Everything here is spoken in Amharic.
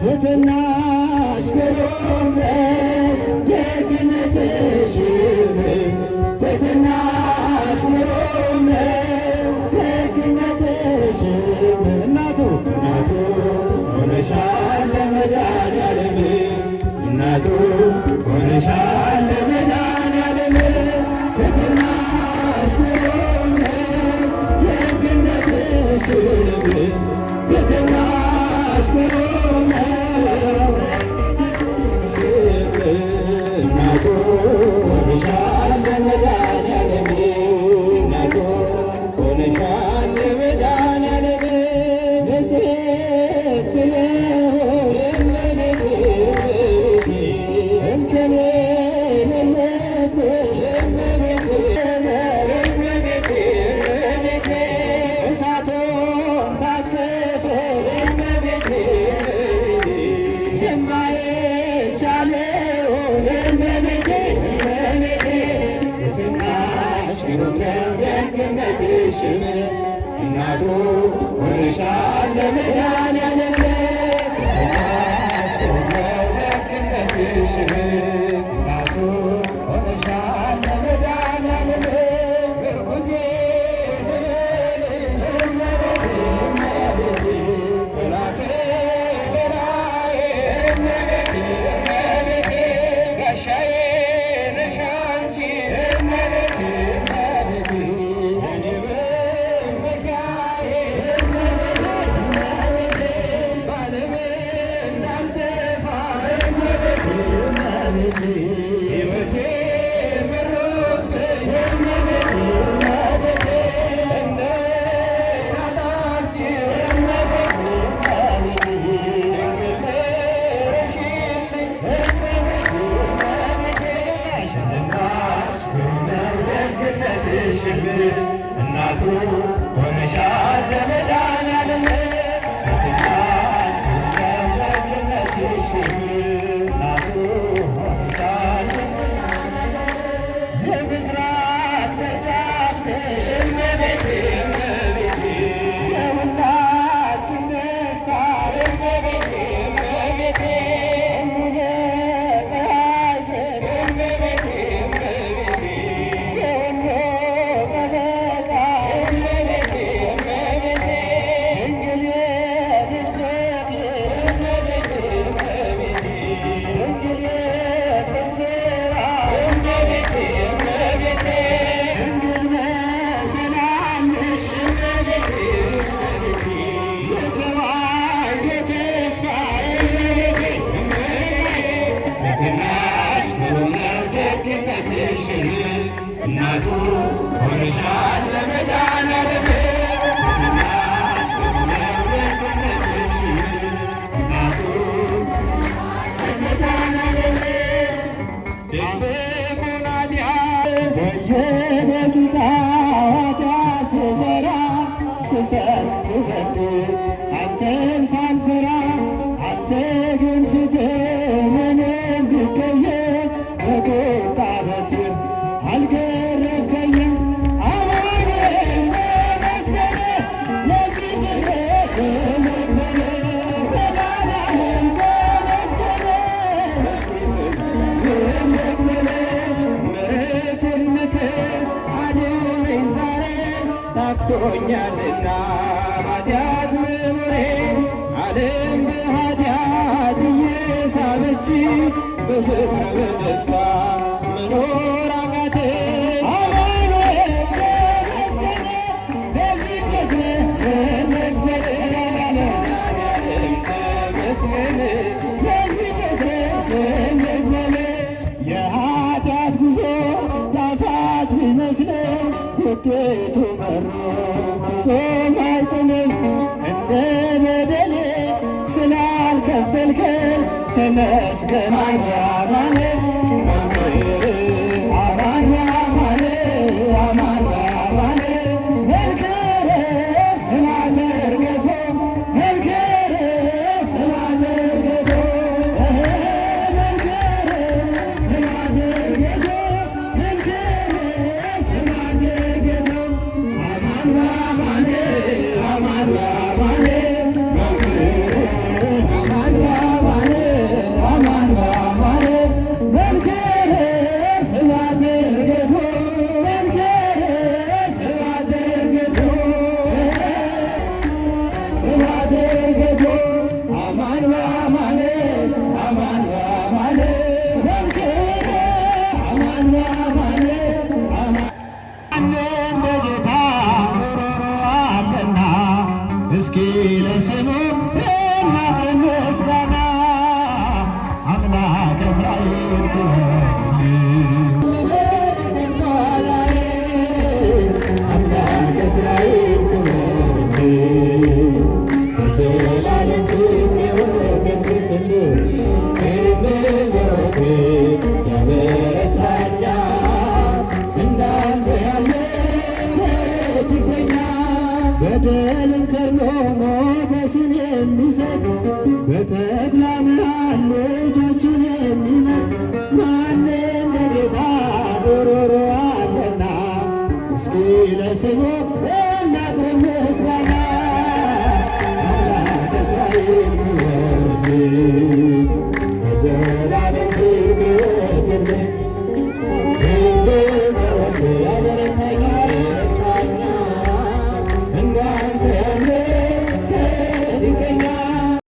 ትሕትናሽ ግሩም ነው ደግነትሽም ትሕትናሽ ግሩም ነው ደግነትሽም እናቱ ሆነሻል ለመድኃኒዓለም እናቱ ሆነሻል ለመድኃኒዓለም ትሕትናሽ ግሩም ነው ደግነትሽም ትሕትናሽ ግሩም ነው እናቱ ሆነሻል ለመድኃኒዓለም እናቱ ሆነሻል ለመድኃኒዓለም ንጽሕት ስለሆንሽ እመቤቴ እንከን የሌለብሽ እመቤቴ እሳቱን ታቀፈች እመቤቴ የማይቻለውን እመቤቴ ትሕትናሽ ግሩም ነው ደግነትሽም እናቱ ሆነሻል ለመድኃኒዓለም ትሕትናሽ ግሩም ነው ደግነትሽም እናቱ ሆነሻል ለመድኃኒዓለም ምርኩዜ ልበልሽ እመቤቴ ጠላቴ በላዬ እመቤቴ ጋሻዬ ነሽ አንቺ እመቤቴ እኔ መመኪያዬ እመቤቴ ባለም እንዳልጠፋ እመቤቴ ሕይወቴ መሮብኝ እመቤቴ እንደ ናታፍቲ እመቤቴ ድንግል ነሽልኝ እመቤቴ ትሕትናሽ ግሩም ነው ደግነትሽም እናቱ ሆነሻል ለመድኃኒዓለም ትሕትናሽ ግሩም ነው ደግነትሽም እናቱ ሆነሻል የምስራቅ ደጃፍ ነሽ እመቤቴ የሁላችን ደስታ እመቤቴ እሙለ ፀሐይ ዘር እመቤቴ የሁሉ ጠበቃ እመቤቴ ድንግል የድል ፍቅር እመቤቴ ድንግል የጽድቅ ሥራ እመቤቴ ድንግል መሰላልሽ እመቤቴ የተዋሕዶ ተስፋ እመቤቴ ትሕትናሽ ግሩም ነው ደግነትሽም እናቱ ሆነሻል ለመድኃኒዓለም ትሕትናሽ ግሩም ነው ደግነትሽም እናቱ ለመድኃኒዓለም ድብቁን ኃጢአት በየደቂቃው ኃጢአት ስሰራ ስሰርቅ ስበድል አንተን ሳልፈራ አንተ ግን ፊትህ ምንም ቢቀየር በቁጣ በትር አልገረፍከኝም አማኑኤል ተመስገን ለዚህ ፍቅርህ በመክፈል መድኃኒዓለም ተመስገን በመክፈል ምሕረትን ምክር አድነኝ ዛሬ ታክቶኛልና ኃጢአት መኖሬ ዓለም በኃጢአት እየሳበች በፍቅር በደስታ መኖር አቃተኝ አማኑኤል ተመስገን ለዚህ ፍቅርህ በመክፈል መድኃኒዓለም ተመስገን ለዚህ ፍቅርህ በመክፈል የኃጢአት ጉዞ ጣፋጭ ቢመስልም ውጤቱ መሮ ፍጹም አይጥምም እንደ በደሌ ስላልከፈልከኝ ተመስገን አማን አማን አማን መንክር ስላተ እርገቶ መንክር ስላተ እርገቶ መንክር ስላተ እርገቶ መንክር ስላተ እርገቶ አማን መንክር አማን ለምናን ልጆቹን የሚመር ማን እንደ ጌታ ሩሩ አለና እስኪ ለስሙ እናቅርብ ምስጋና አምላክ እስራኤል ክበር